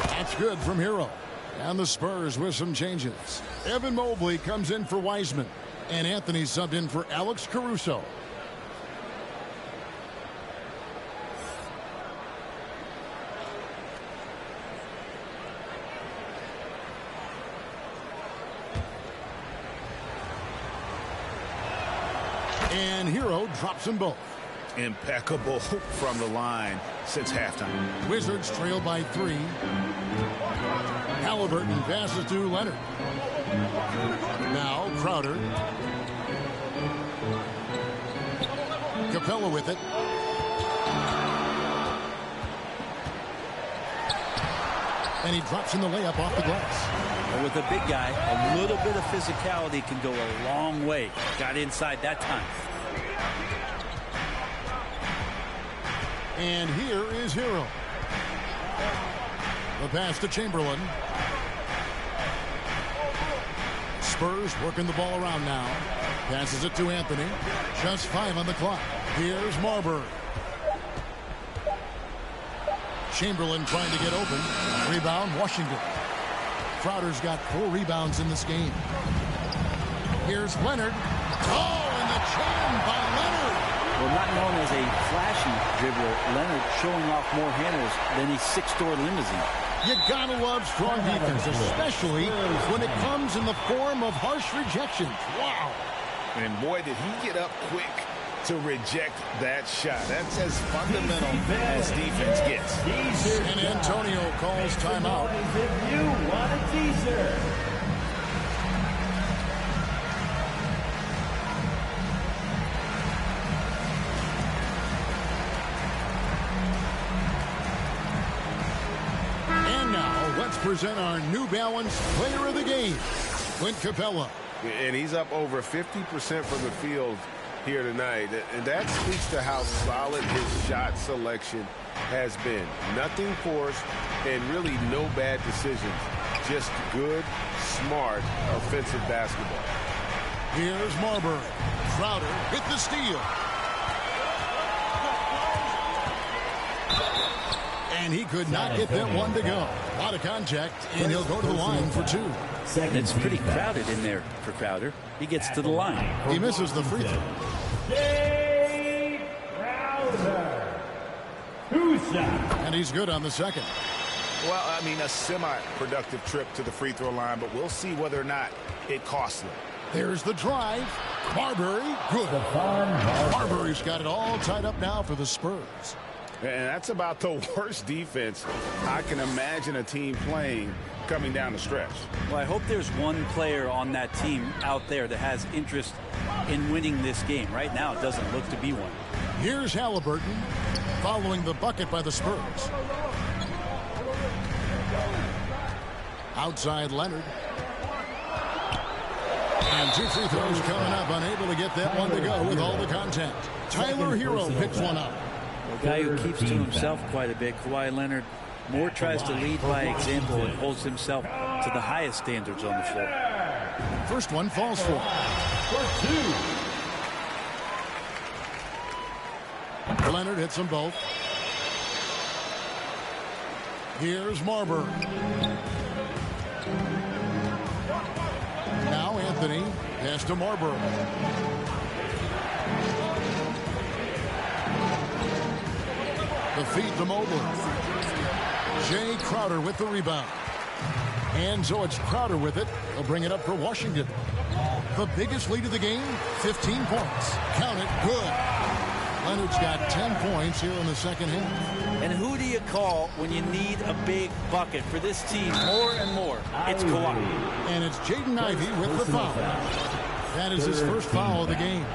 That's good from Herro. And the Spurs with some changes. Evan Mobley comes in for Wiseman. And Anthony subbed in for Alex Caruso. And Herro drops them both. Impeccable from the line since halftime. Wizards trail by 3. Halliburton passes to Leonard. Now Crowder. Capella with it. And he drops in the layup off the glass. And with a big guy, a little bit of physicality can go a long way. Got inside that time. And here is Herro. The pass to Chamberlain. Spurs working the ball around now. Passes it to Anthony. Just 5 on the clock. Here's Marbury. Chamberlain trying to get open. Rebound, Washington. Crowder's got 4 rebounds in this game. Here's Leonard. Oh, and the jam by Leonard. Well, not known as a flashy dribbler, Leonard showing off more handles than a 6-door limousine. You gotta love strong defense, especially when it comes in the form of harsh rejections. Wow. And boy, did he get up quick to reject that shot. That's as fundamental as defense gets. San Antonio calls timeout. If you want a t-shirt. And now let's present our New Balance Player of the Game, Clint Capella. And he's up over 50% from the field here tonight. And that speaks to how solid his shot selection has been. Nothing forced and really no bad decisions. Just good, smart, offensive basketball. Here's Marbury. Crowder hit the steal. And he could not get that one to go. A lot of contact, and he'll go to the line for 2. It's pretty crowded in there for Crowder. He gets to the line. He misses the free throw. Jay Crowder. 2 shots. And he's good on the second. Well, I mean, a semi-productive trip to the free throw line, but we'll see whether or not it costs them. There's the drive. Marbury, good. Marbury's got it all tied up now for the Spurs. And that's about the worst defense I can imagine a team playing coming down the stretch. Well, I hope there's one player on that team out there that has interest in winning this game. Right now, it doesn't look to be one. Here's Halliburton following the bucket by the Spurs. Outside Leonard. And 2 free throws coming up, unable to get that one to go with all the contact. Tyler Herro picks one up. A guy who keeps to himself quite a bit. Kawhi Leonard more tries to lead by example and holds himself to the highest standards on the floor. First one falls for. Leonard hits them both. Here's Marbury. Now Anthony. Pass to Marbury. The feed to Mobley. Jay Crowder with the rebound. And so it's Crowder with it. They'll bring it up for Washington. The biggest lead of the game, 15 points. Count it, good. Leonard's got 10 points here in the second half. And who do you call when you need a big bucket for this team more and more? It's Kawhi. And it's Jaden Ivey with the foul. That is his first foul of the game.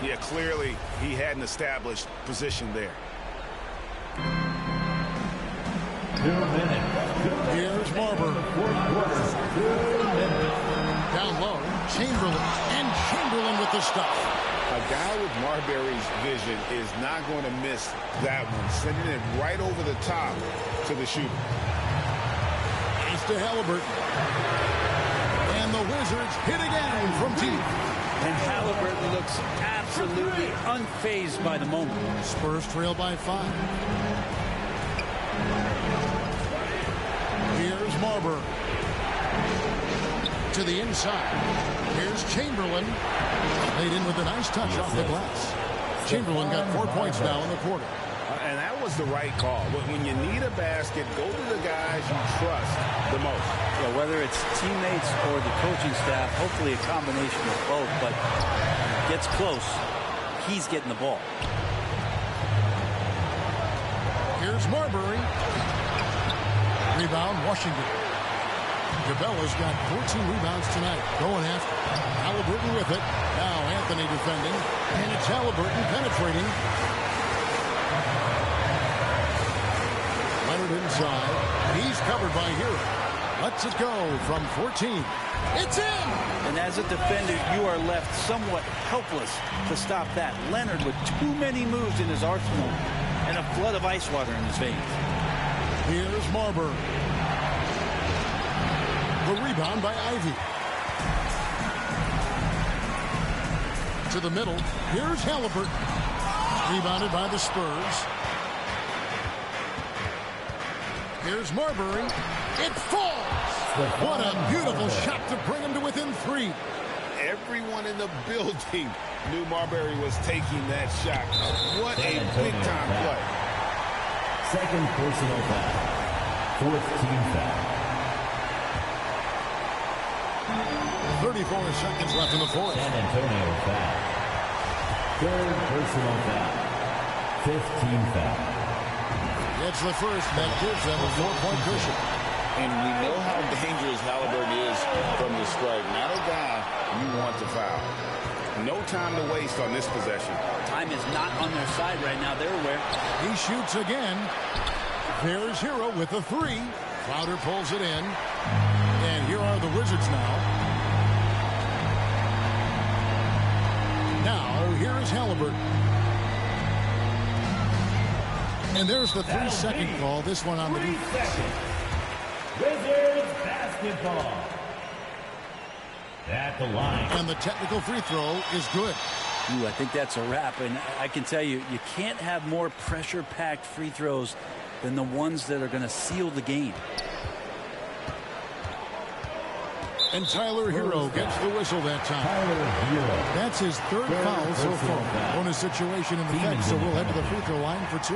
Yeah, clearly he hadn't established position there. 2 minutes. Here's Marbury. Down low, Chamberlain. And Chamberlain with the stuff. A guy with Marbury's vision is not going to miss that one. Sending it right over the top to the shooter. It's to Halliburton. And the Wizards hit again from deep. And Halliburton looks absolutely unfazed by the moment. Spurs trail by 5. Here's Marbury. To the inside. Here's Chamberlain. Laid in with a nice touch off the glass. Chamberlain got 4 points now in the quarter. And that was the right call. When you need a basket, go to the guys you trust the most. Yeah, whether it's teammates or the coaching staff, hopefully a combination of both, but gets close, he's getting the ball. Here's Marbury. Rebound, Washington. Gabella's got 14 rebounds tonight. Going after. Halliburton with it. Now Anthony defending. And it's Halliburton penetrating. Leonard inside. He's covered by Herro. Lets it go from 14. It's in! And as a defender, you are left somewhat helpless to stop that. Leonard with too many moves in his arsenal and a flood of ice water in his veins. Here's Marbury. The rebound by Ivey. To the middle. Here's Halliburton. Rebounded by the Spurs. Here's Marbury. It falls. What a beautiful shot to bring him to within 3. Everyone in the building knew Marbury was taking that shot. What a big-time play. Second personal foul. Fourth team foul. 34 seconds left in the fourth. San Antonio foul. Third personal foul. Fifth team foul. It's the first that gives them a 4-point cushion. And we know how dangerous Halliburton is from the stripe. Not a guy you want to foul. No time to waste on this possession. Time is not on their side right now. They're aware. He shoots again. There's Herro with the 3. Crowder pulls it in. And here are the Wizards now. Now, here is Halliburton. And there's the 3-second call. This one on the defense. Wizards basketball. At the line. And the technical free throw is good. Ooh, I think that's a wrap. And I can tell you, you can't have more pressure-packed free throws than the ones that are going to seal the game. And Tyler Herro gets the whistle that time. That's his third foul so far. Bonus situation in the fence, so we'll head to the free throw line for 2.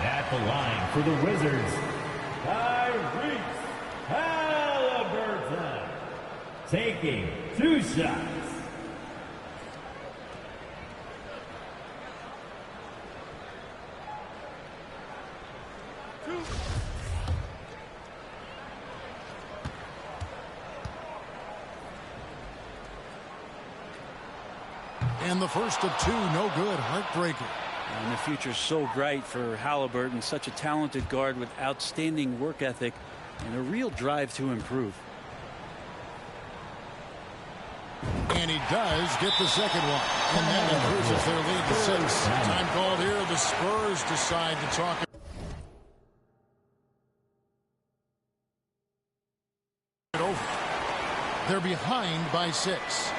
At the line for the Wizards, Halliburton. Taking 2 shots. And the first of 2, no good. Heartbreaker. And the future's so bright for Halliburton, such a talented guard with outstanding work ethic and a real drive to improve. And he does get the second one. And that increases their lead to 6. Time called here. The Spurs decide to talk. Over. They're behind by 6.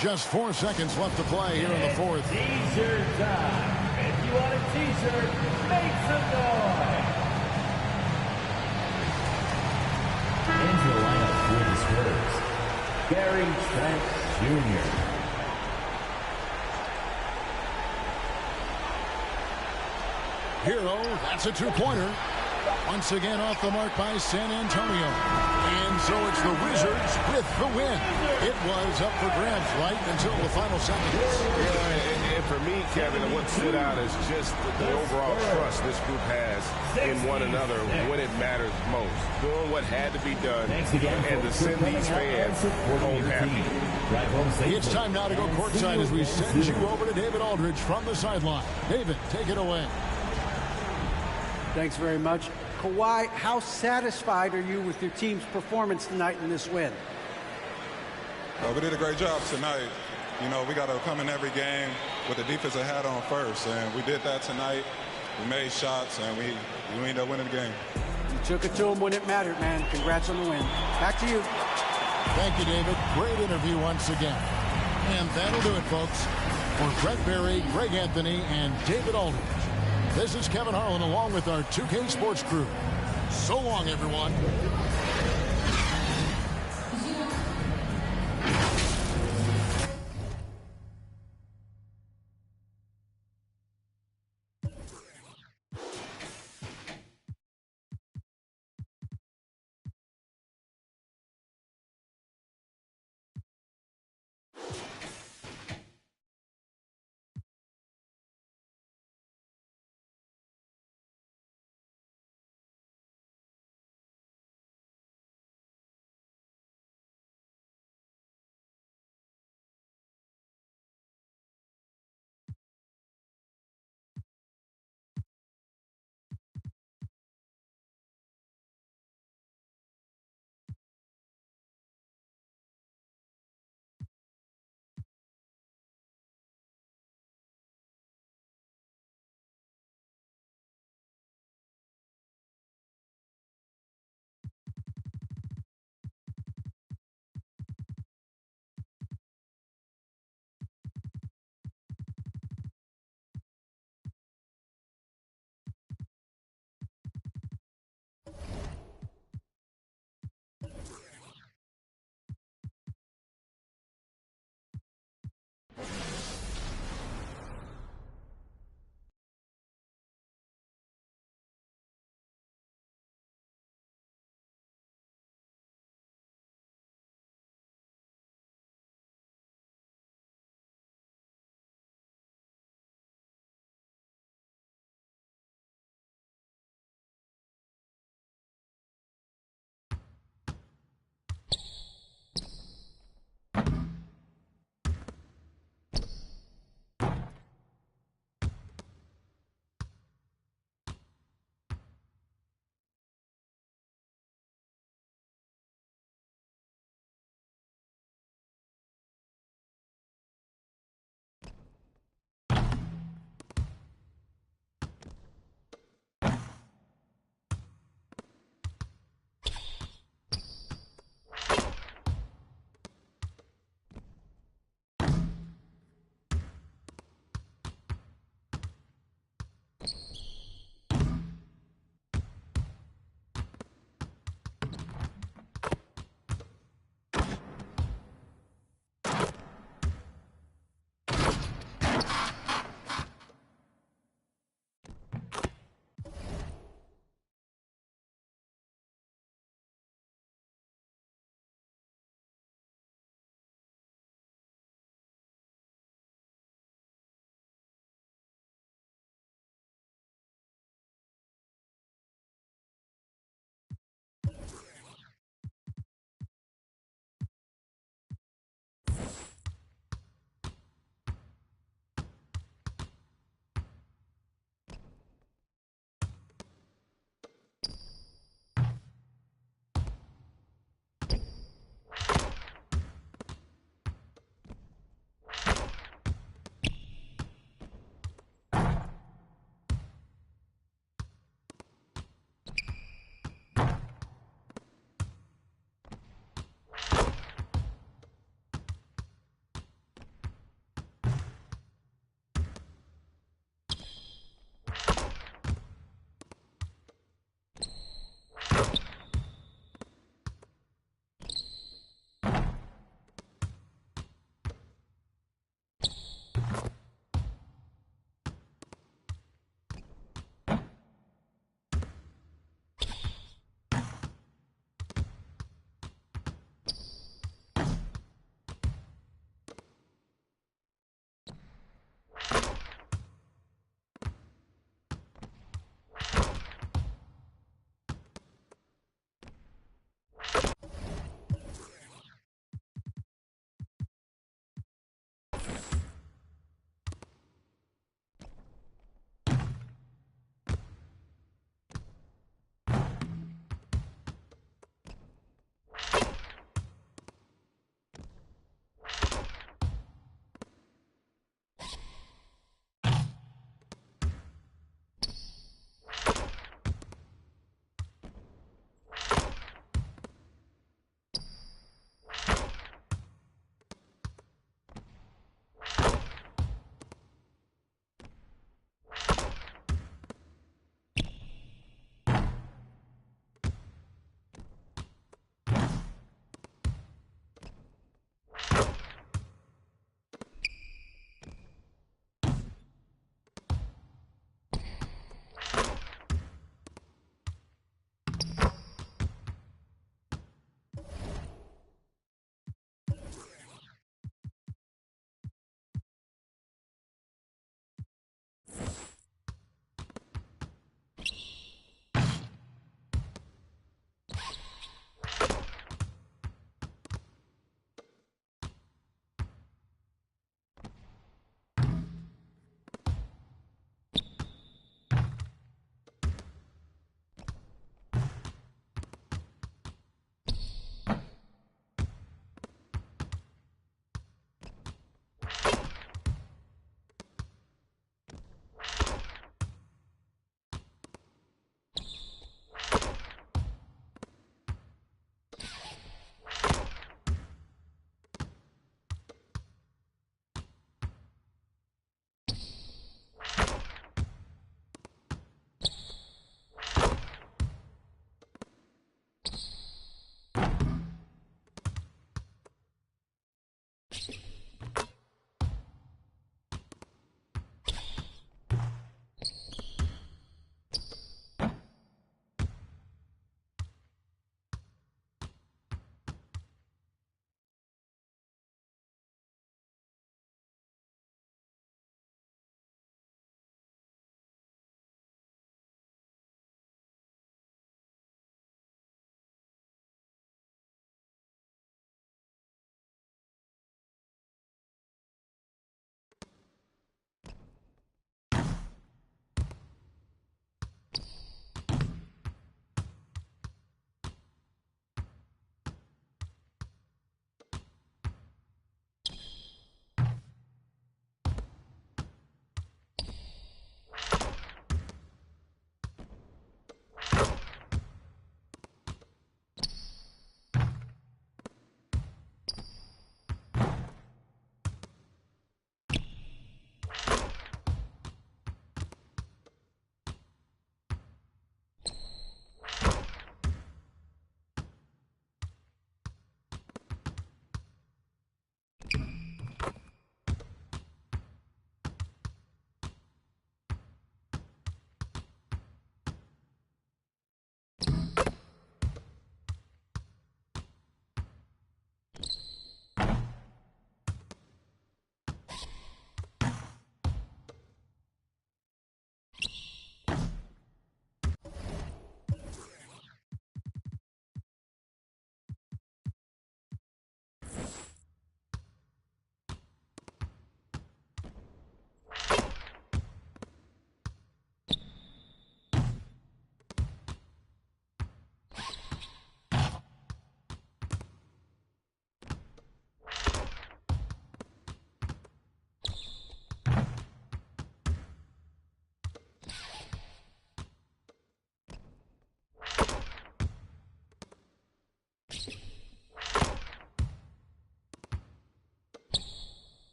Just 4 seconds left to play here in the fourth. T-shirt time. If you want a T-shirt, make some noise. Into the lineup for the Spurs, Gary Trent Jr. Herro, that's a 2-pointer. Once again off the mark by San Antonio. And And so it's the Wizards with the win. It was up for grabs right until the final seconds. Yeah, and for me, Kevin, what stood out is just the overall trust this group has in one another when it matters most. Doing what had to be done and to send these fans home happy. It's time now to go courtside as we send you over to David Aldridge from the sideline. David, take it away. Thanks very much. Kawhi, how satisfied are you with your team's performance tonight in this win? We did a great job tonight. You know, we got to come in every game with the defensive hat on first, and we did that tonight. We made shots, and we ended up winning the game. You took it to them when it mattered, man. Congrats on the win. Back to you. Thank you, David. Great interview once again. And that'll do it, folks. For Brett Berry, Greg Anthony, and David Aldridge, this is Kevin Harlan along with our 2K Sports crew. So long, everyone.